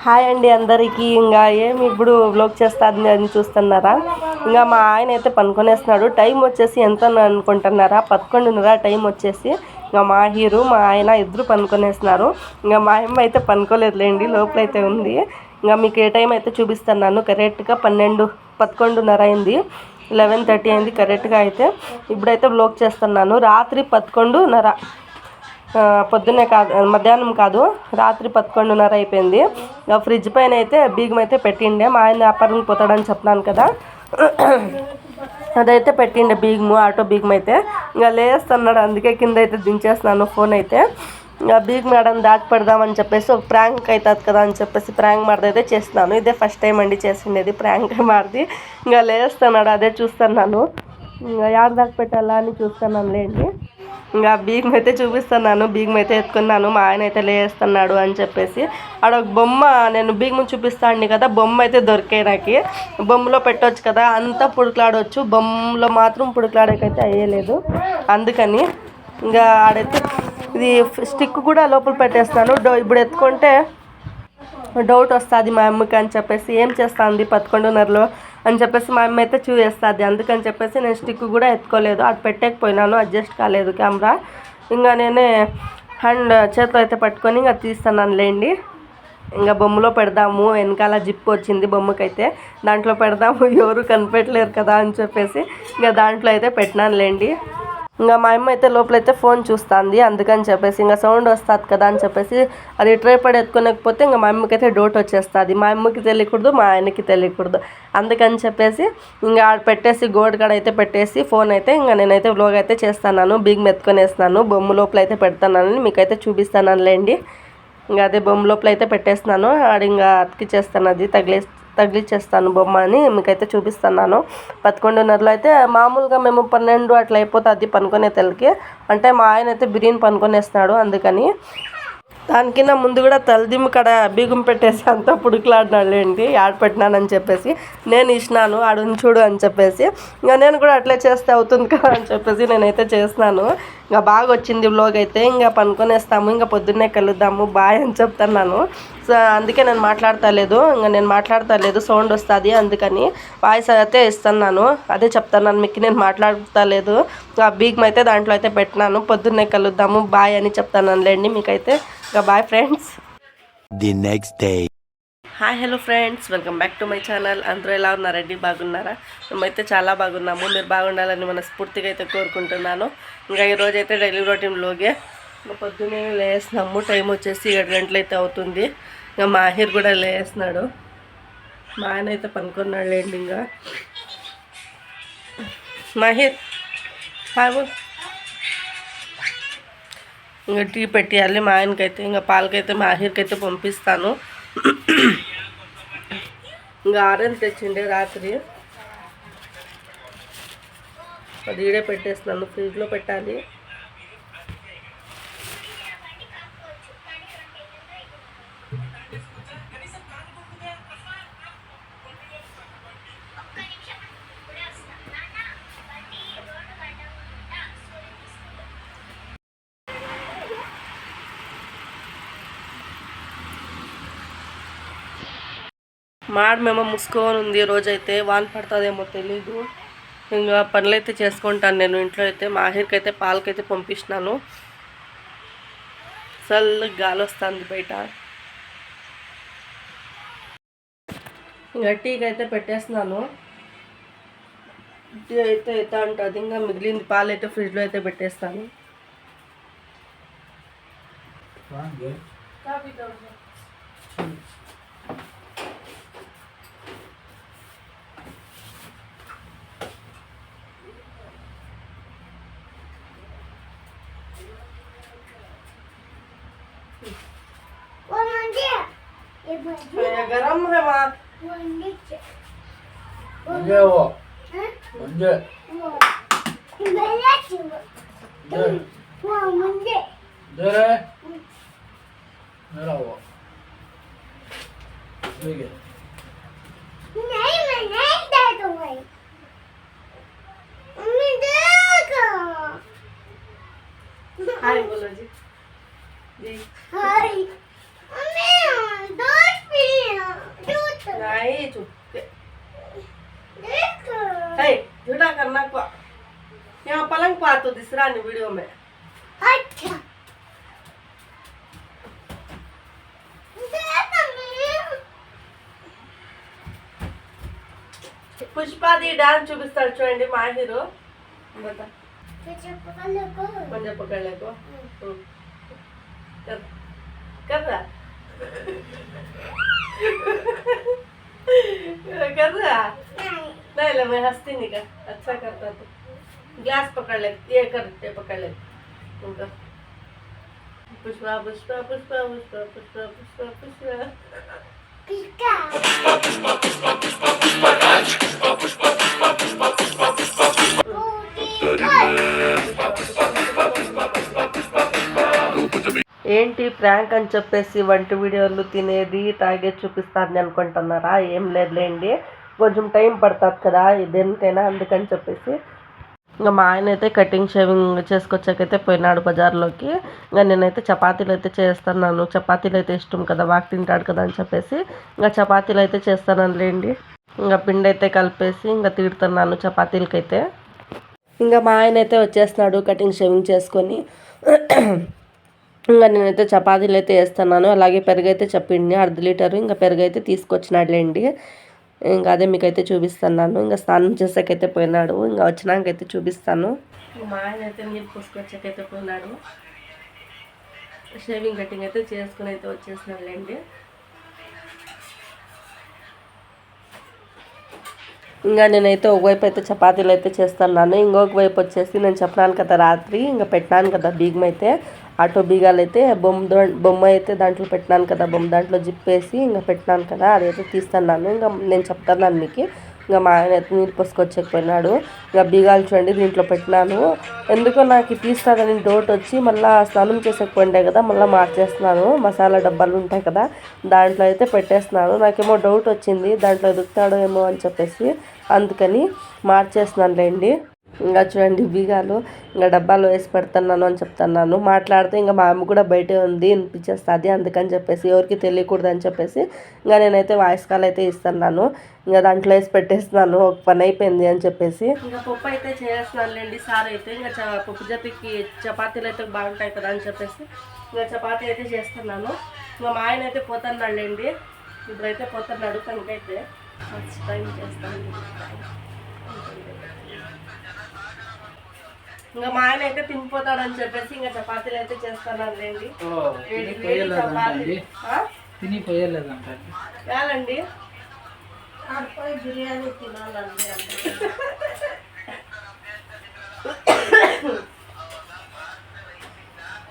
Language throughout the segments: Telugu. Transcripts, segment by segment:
హాయ్ అండి అందరికీ. ఇంకా ఏమి ఇప్పుడు వ్లాగ్ చేస్తాను అని చూస్తున్నారా? ఇంకా మా ఆయన అయితే పనుకొనేస్తున్నాడు. టైం వచ్చేసి ఎంత అనుకుంటున్నారా? 11:30 టైం వచ్చేసి. ఇంకా మా హీరో మా ఆయన ఇద్దరు పనుకొనేస్తున్నారు. ఇంకా మా అమ్మ అయితే పనుకోలేదులేండి, లోపలైతే ఉంది. ఇంకా మీకు ఏ టైం అయితే చూపిస్తున్నాను. కరెక్ట్గా 11:30 అయింది, 11:30 అయింది కరెక్ట్గా. అయితే ఇప్పుడైతే వ్లాగ్ చేస్తున్నాను. రాత్రి 11:30, పొద్దున్నే కాదు, మధ్యాహ్నం కాదు, రాత్రి 11:30 అయిపోయింది. ఫ్రిడ్జ్ పైన అయితే బీగం అయితే పెట్టిండే. మా ఆయన వ్యాపారం పోతాడని చెప్తున్నాను కదా, అదైతే పెట్టిండే బీగము, ఆటో బీగం అయితే. ఇంకా లేస్తున్నాడు, అందుకే కింద అయితే దించేస్తున్నాను ఫోన్ అయితే. ఇంకా బీగం మేడం దాచి పెడదామని చెప్పేసి ఒక ప్రాంక్ అవుతుంది కదా అని చెప్పేసి ప్రాంక్ మాడదైతే చేస్తున్నాను. ఇదే ఫస్ట్ టైం అండి చేసిండేది ప్రాంక్ మాడిది. ఇంకా లేస్తున్నాడు, అదే చూస్తున్నాను. ఇంకా యాడ దాచి పెట్టాలా అని చూస్తున్నాను లేండి. ఇంకా బీగం అయితే చూపిస్తున్నాను, బీగం అయితే ఎత్తుకున్నాను. మా ఆయన అయితే లేస్తున్నాడు అని చెప్పేసి ఆడ ఒక బొమ్మ, నేను బీగం చూపిస్తాను కదా, బొమ్మ అయితే దొరికాయి నాకు. బొమ్మలో పెట్టవచ్చు కదా, అంతా పుడుకులాడవచ్చు, బొమ్మలో మాత్రం పుడుకులాడకైతే అయ్యలేదు. అందుకని ఇంకా ఆడైతే ఇది స్టిక్ కూడా లోపల పెట్టేస్తాను. ఇప్పుడు ఎత్తుకుంటే డౌట్ వస్తుంది మా అమ్మకి అని చెప్పేసి, ఏం చేస్తుంది 11:30లో అని చెప్పేసి మా అమ్మ అయితే చూసేస్తుంది. అందుకని చెప్పేసి నేను స్టిక్ కూడా ఎత్తుకోలేదు, అది పెట్టలేకపోయినాను, అడ్జస్ట్ కాలేదు కెమెరా. ఇంకా నేనే హ్యాండ్ చేతిలో అయితే పట్టుకొని ఇంకా తీస్తున్నాను లేండి. ఇంకా బొమ్మలో పెడదాము, వెనకాల జిప్ వచ్చింది బొమ్మకైతే, దాంట్లో పెడదాము, ఎవరు కనిపెట్టలేరు కదా అని చెప్పేసి ఇంకా దాంట్లో అయితే పెట్టినాను లేండి. ఇంకా మా అమ్మ అయితే లోపలైతే ఫోన్ చూస్తుంది, అందుకని చెప్పేసి ఇంకా సౌండ్ వస్తుంది కదా అని చెప్పేసి అది ట్రైపాడ్ ఎత్తుకోలేకపోతే ఇంకా మా అమ్మకి అయితే డౌట్ వచ్చేస్తుంది. మా అమ్మకి తెలియకూడదు, మా ఆయనకి తెలియకూడదు. అందుకని చెప్పేసి ఇంకా పెట్టేసి గోడ కాడ అయితే పెట్టేసి ఫోన్ అయితే ఇంకా నేనైతే వ్లాగ్ అయితే చేస్తున్నాను. బీగం ఎత్తుకొనేస్తున్నాను, బొమ్మ లోపల అయితే పెడతానని మీకైతే చూపిస్తాను లేండి. ఇంకా అదే బొమ్మ లోపల అయితే పెట్టేస్తున్నాను. ఆడ ఇంకా అతికిచ్చేస్తాను, అది తగిలిచ్చేస్తాను బొమ్మ అని మీకైతే చూపిస్తున్నాను. 11:30లో అయితే మామూలుగా మేము 12 అట్లా అయిపోతుంది పనుకునే తెలకి. అంటే మా ఆయన అయితే బిర్యానీ పనుకొనేస్తున్నాడు, అందుకని దానికన్నా ముందు కూడా తలదిమ్మ కాడ బీగం పెట్టేసి అంతా పుడుకులాడినాడు ఏంటి, ఆడ పెట్టినానని చెప్పేసి నేను ఇచ్చినాను, ఆడని చూడు అని చెప్పేసి. ఇంకా నేను కూడా అట్లే చేస్తే అవుతుంది కదా అని చెప్పేసి నేనైతే చేస్తున్నాను. ఇంకా బాగా వచ్చింది వ్లాగ్ అయితే. ఇంకా పనుకొనేస్తాము, ఇంకా పొద్దున్నే కలుద్దాము, బాయ్ అని చెప్తున్నాను. సో అందుకే నేను మాట్లాడతలేదు, సౌండ్ వస్తుంది, అందుకని వాయిస్ అయితే ఇస్తున్నాను. అదే చెప్తున్నాను మీకు, నేను మాట్లాడతలేదు. ఆ బీగం అయితే దాంట్లో అయితే పెట్టినాను, పొద్దున్నే కలుద్దాము బాయ్ అని చెప్తాను లేండి మీకైతే. ఇంకా bye friends. The next day. Hi hello friends, welcome back to my channel. అందరూ ఎలా ఉన్నారండి? బాగున్నారా? మేమైతే చాలా బాగున్నాము. మీరు బాగుండాలని మనస్ఫూర్తిగా అయితే కోరుకుంటున్నాను. ఇంకా ఈరోజు అయితే డైలీ రొటీన్లోగే పొద్దున్నే లేస్తున్నాము. టైం వచ్చేసి 7 గంటలు అయితే అవుతుంది. ఇంకా మాహిర్ కూడా లేస్తున్నాడు, మా ఆయన అయితే పనుకున్నాడు లేండి. ఇంకా మాహిర్ బాబు ఇంకా టీ పెట్టేయాలి మా ఆయనకైతే. ఇంకా పాలకైతే మాహిర్కి అయితే పంపిస్తాను. ఇంకా ఆరెంజ్ తెచ్చిండే రాత్రి, అది ఈడే పెట్టేస్తున్నాను, ఫ్రిడ్జ్లో పెట్టాలి. మాడమేమో మూసుకొని ఉంది, రోజైతే వాన పడుతుందేమో తెలీదు. ఇంకా పనులైతే చేసుకుంటాను నేను ఇంట్లో అయితే. మాహిర్కి అయితే పాలకైతే పంపిస్తున్నాను, చల్లగా గాలి వస్తుంది బయట. ఇంకా టీకి అయితే పెట్టేస్తున్నాను, టీ అయితే అవుతా ఉంటుంది. ఇంకా మిగిలింది పాలు అయితే ఫ్రిడ్జ్లో అయితే పెట్టేస్తాను. गरम है वहाँ मंजे वो मंजे दे रे मेरा वो ठीक है नहीं मैं नहीं दे दूँगी मम्मी देखो हाय बोलो जी जी हाय मम्मी दूध पी तो दिख रहा नहीं वीडियो में। अच्छा పుష్ప ది డాన్స్ చూపిస్తాడు చూడండి మా హీరో బతా तुझे पकड़ को मुझे पकड़ ले को कर कर रहा कर रहा नहीं ले मैं हंसती नहीं कर अच्छा करता तो ग्लास पकड़ ले ये कर ये पकड़ ले उनका पुष्पा पुष्पा पुष्पा पुष्पा पुष्पा पुष्पा पुष्पा पिका ఏంటి ప్రాంక్ అని చెప్పేసి వంట వీడియోలు తినేది తాగే చూపిస్తాను అనుకుంటున్నారా? ఏం లేదులేండి, కొంచెం టైం పడుతుంది కదా దేనికైనా, అందుకని చెప్పేసి ఇంకా మా ఆయన అయితే కటింగ్ షేవింగ్ చేసుకొచ్చాకైతే పోయినాడు బజార్లోకి. ఇంకా నేనైతే చపాతీలు అయితే చేస్తున్నాను. చపాతీలు అయితే ఇష్టం కదా, బాగా తింటాడు కదా అని చెప్పేసి ఇంకా చపాతీలు అయితే చేస్తాను లేండి. ఇంకా పిండి అయితే కలిపేసి ఇంకా తిడుతున్నాను చపాతీలకైతే. ఇంకా మా ఆయన అయితే వచ్చేస్తున్నాడు కటింగ్ షేవింగ్ చేసుకొని. ఇంకా నేనైతే చపాతీలు అయితే వేస్తున్నాను. అలాగే పెరుగు అయితే చెప్పిండి 1/2 లీటరు ఇంకా పెరుగు అయితే తీసుకొచ్చినాడులేండి. ఇంకా అదే మీకైతే చూపిస్తున్నాను. ఇంకా స్నానం చేసాకైతే పోయినాడు, ఇంకా వచ్చినాకైతే చూపిస్తాను. మా ఆయన అయితే నీళ్ళు పోసుకొచ్చాకైతే పోయినాడు. షేవింగ్ కటింగ్ అయితే చేసుకుని అయితే వచ్చేసినాడులేండి. ఇంకా నేనైతే ఒకవైపు అయితే చపాతీలు అయితే చేస్తున్నాను, ఇంకొక వైపు వచ్చేసి నేను చెప్పినాను కదా రాత్రి ఇంకా పెట్టినాను కదా బీగం అయితే, ఆటో బీగాలు అయితే బొమ్మ అయితే దాంట్లో పెట్టినాను కదా, బొమ్మ దాంట్లో జిప్పేసి ఇంకా పెట్టినాను కదా, అదైతే తీస్తున్నాను. ఇంకా నేను చెప్తున్నాను మీకు. ఇంకా మా ఆయన అయితే నీళ్ళు పోసుకొచ్చకపోయినాడు. ఇంకా బీగాలు చూడండి దీంట్లో పెట్టినాను. ఎందుకో నాకు తీస్తాదని డౌట్ వచ్చి మళ్ళీ స్నానం చేసేకపోయిండే కదా, మళ్ళీ మార్చేస్తున్నాను. మసాలా డబ్బాలు ఉంటాయి కదా దాంట్లో అయితే పెట్టేస్తున్నాను. నాకేమో డౌట్ వచ్చింది దాంట్లో ఎదుగుతాడో ఏమో అని చెప్పేసి, అందుకని మార్చేస్తున్నానులేండి. ఇంకా చూడండి బీగాలు ఇంకా డబ్బాలో వేసి పెడుతున్నాను అని చెప్తున్నాను. మాట్లాడితే ఇంకా మా అమ్మ కూడా బయటే ఉంది వినిపించేస్తుంది, అందుకని చెప్పేసి ఎవరికి తెలియకూడదు అని చెప్పేసి ఇంకా నేనైతే వాయిస్ కాల్ అయితే ఇస్తున్నాను. ఇంకా దాంట్లో వేసి పెట్టేస్తున్నాను, ఒక పని అయిపోయింది అని చెప్పేసి. ఇంకా పప్పు అయితే చేస్తున్నానులేండి. సార్ అయితే ఇంకా పప్పు జతికి చపాతీలు అయితే బాగుంటాయి కదా అని చెప్పేసి ఇంకా చపాతీ అయితే చేస్తున్నాను. ఇంకా మా ఆయన అయితే పోతున్నాడులేండి, ఇప్పుడైతే పోతున్నాడు పనికైతే. ఫస్ట్ టైం చేస్తాను. ఇంకా మా ఆయన అయితే తినిపోతాడని చెప్పేసి ఇంకా చపాతీలు అయితే చేస్తానండి. చాలండి బిర్యానీ తినాలండి.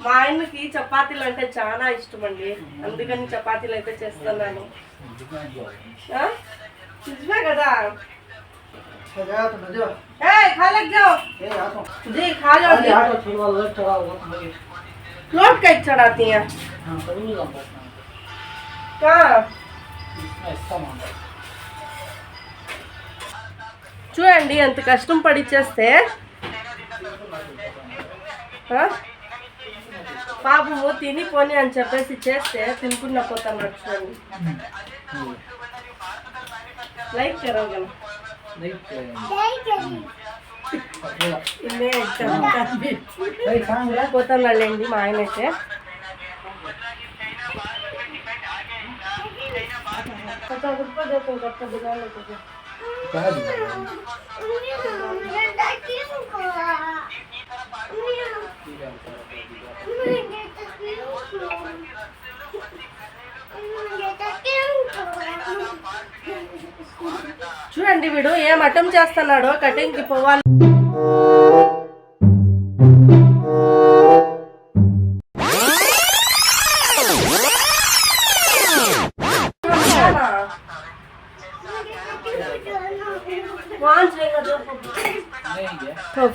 మా ఆయనకి చపాతీలు అంటే చాలా ఇష్టం అండి, అందుకని చపాతీలు అయితే చేస్తున్నాను. నిజమే కదా, खा लग जाओ जी, खा लो जी। फ्लोट कैसे चढ़ाती हैं? कहाँ చూడండి ఎంత కష్టం పడి చేస్తే పాపము తిని పోని అని చెప్పేసి చేస్తే తినుకున్న పోతాను. చూడండి లైక్ కరోగా పోతానండి మా ఆయన అయితే. చూడండి వీడు ఏం అటం చేస్తున్నాడో, కటింగ్కి పోవాలి.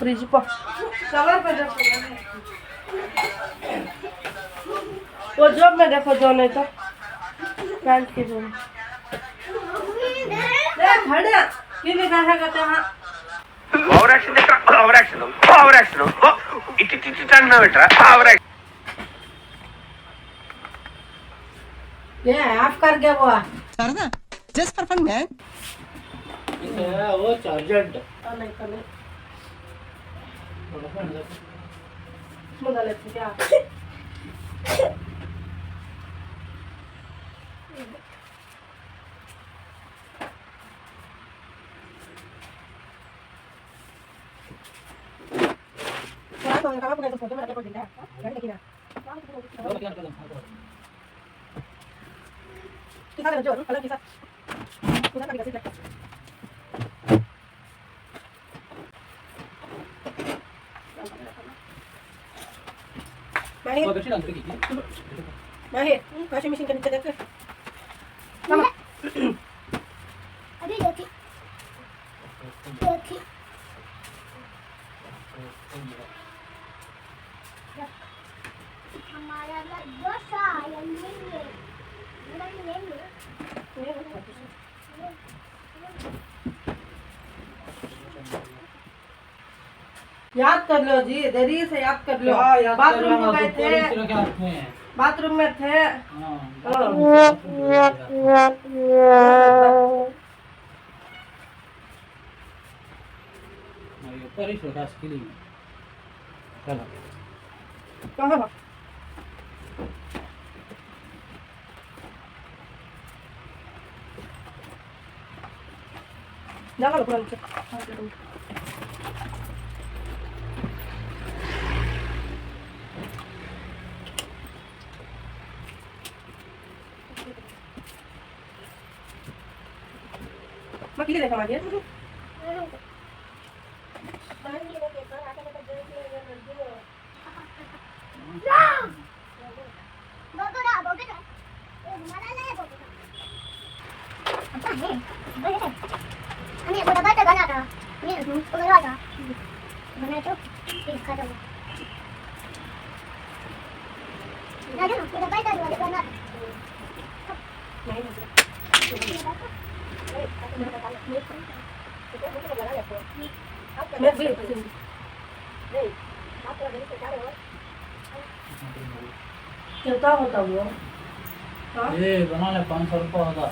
फ्रिज पर कवर पे देखो, वो जॉब में देखो जो नहीं तो पैंट की जो खड़ा कि भी कहा करते हैं ओवर एक्शन देखो, over action over action it turn बेटा ओवर एक्शन ये ऑफ कर गया वो सरदा जस्ट फॉर फन मैन वो चार्जर नहीं ముందర क्या Mahir, washing machine ka nito dito. Mama. अभी देखी देखी हमारा दोसा याद कर लो जी, देरी से याद कर लो। बाथरूम में गए थे, बाथरूम में थे। कहाँ बा? जागा लो पुरानी से। मैं किले देखा मारिया कितना होता वो? ये बना ले 500 रुपये होगा।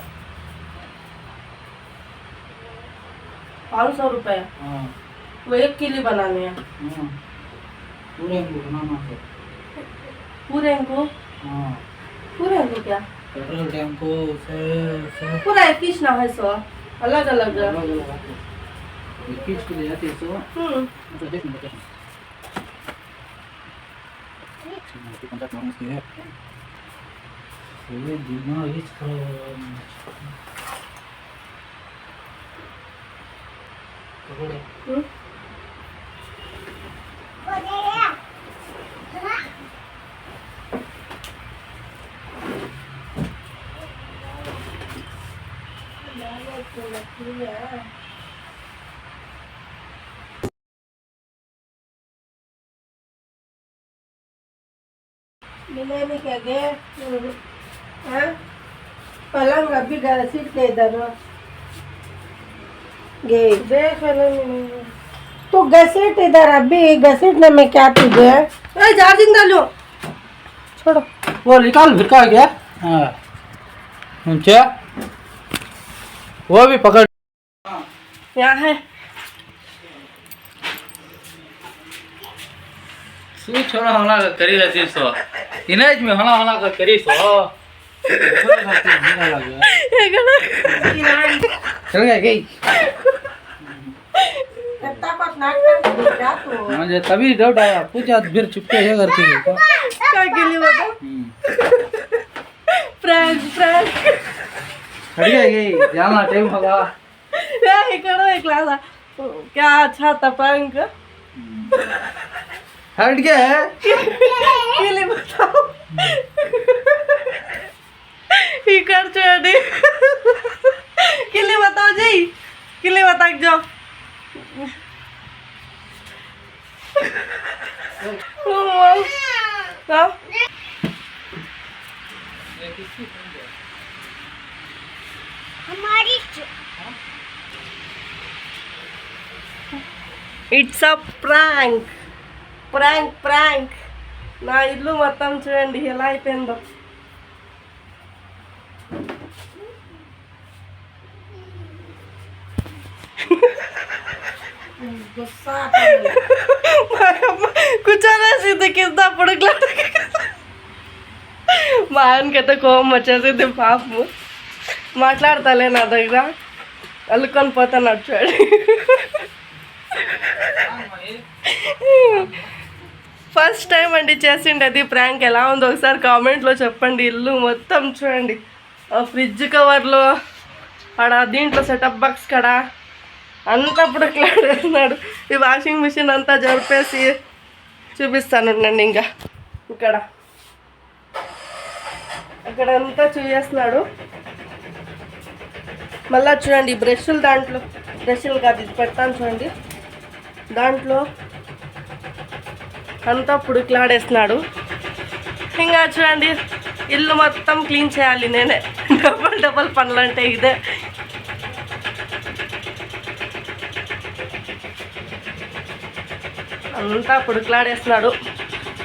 500 रुपए हाँ वो 1 किलो बनाने हैं। पूरे को बनाना है। पूरे को? हाँ पूरे को क्या? पेट्रोल टैंक को से पूरा एक पीस ना है सो अलग अलग। किस के लिए आते सो तो देख ना देख ये कांटेक्ट मारने के लिए ये दिमाग हिच करो मिलेने क्या गए हैं? पलंग अभी घसीट के इधर गए देख तो घसीट इधर अभी घसीटने में क्या तुझे? चार्जिंग डालो छोड़ो वो निकाल फिर का गया। हाँ ऊंचा वो भी पकड़ यहाँ है। सू छोरा होला करी रहती सो इनेज में होला होला करी सो चल गया गई मुझे तभी डाउट आया पूछा फिर चुपके है करती है क्या के लिए बता? प्रैंक प्रैंक हट गई जाना टाइम होगा। ये करो एक क्लास क्या अच्छा था प्रैंक हट गया है के लिए बताओ ये कर छोड़ी के लिए बताओ जी के लिए बता जाओ हमारी it's a prank prank prank నా ఇల్లు మొత్తం చూడండి ఎలా అయిపోయిందో మా అమ్మ కూర్చోనేసింది కింద అప్పుడు మా ఆయనకైతే కోపం వచ్చేసింది పాపము. మాట్లాడతాలే నా దగ్గర అల్లుకొని పోతాను చూడండి. ఫస్ట్ టైం అండి చేసిండేది ప్రాంక్. ఎలా ఉందో ఒకసారి కామెంట్లో చెప్పండి. ఇల్లు మొత్తం చూడండి, ఫ్రిడ్జ్ కవర్లో ఆడ దీంట్లో సెటప్ బాక్స్ కాడ అంతా పుడకలాడేస్తున్నాడు. ఈ వాషింగ్ మిషన్ అంతా జరిపేసి చూపిస్తాను నన్ను. ఇంకా ఇక్కడ అక్కడంతా చూసేస్తున్నాడు. మళ్ళీ చూడండి బ్రష్లు, దాంట్లో బ్రష్లు కాదు ఇది పెడతాను చూడండి, దాంట్లో అంతా పుడుకులాడేస్తున్నాడు. ఇంకా చూడండి ఇల్లు మొత్తం క్లీన్ చేయాలి నేనే. డబల్ పనులు అంటే ఇదే. అంతా పుడుకులాడేస్తున్నాడు.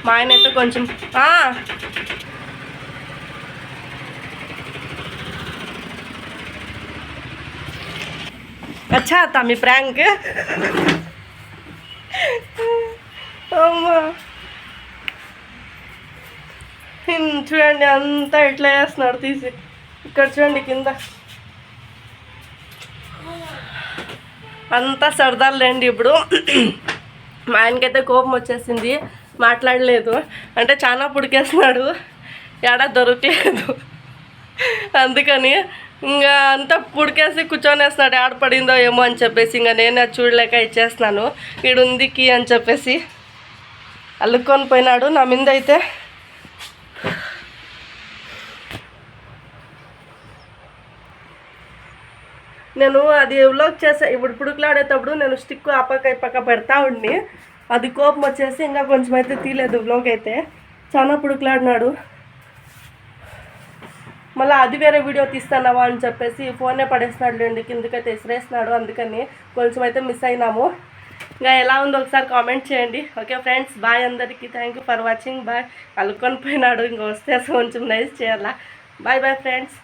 మా ఆయన అయితే కొంచెం अच्छा था మీ ప్రాంక్. అమ్మా చూడండి అంతా ఎట్లా చేస్తున్నాడు తీసి. ఇక్కడ చూడండి కింద అంతా సరదాలేండి. ఇప్పుడు మా ఆయనకైతే కోపం వచ్చేసింది, మాట్లాడలేదు. అంటే చాలా పుడికేస్తున్నాడు, ఎడా దొరకలేదు. అందుకని ఇంకా అంతా పుడికేసి కూర్చొనేస్తున్నాడు. ఆడ పడిందో ఏమో అని చెప్పేసి ఇంకా నేను అది చూడలేక ఇచ్చేస్తున్నాను. ఈడుంది కీ అని చెప్పేసి అల్లుకొని పోయినాడు నా మీద. అయితే నేను అది వ్లాగ్ చేసా. ఇప్పుడు పుడుకులాడేటప్పుడు నేను స్టిక్ ఆ పక్క పెడతా ఉండి అది కోపం వచ్చేసి ఇంకా కొంచెం అయితే తీయలేదు వ్లాగ్. అయితే చాలా పుడుకులాడినాడు. మళ్ళీ అది వేరే వీడియో తీస్తానవా అని చెప్పేసి ఫోనే పడేస్తున్నాడు లేండి, కిందకైతే విసిరేస్తున్నాడు. అందుకని కొంచెం అయితే మిస్ అయినాము. ఇంకా ఎలా ఉందో ఒకసారి కామెంట్ చేయండి. ఓకే ఫ్రెండ్స్, బాయ్ అందరికీ. Thank you for watching. Bye. అల్లుకొని పోయినాడు, ఇంకా వస్తే కొంచెం నైస్ చేయాలా. Bye bye friends.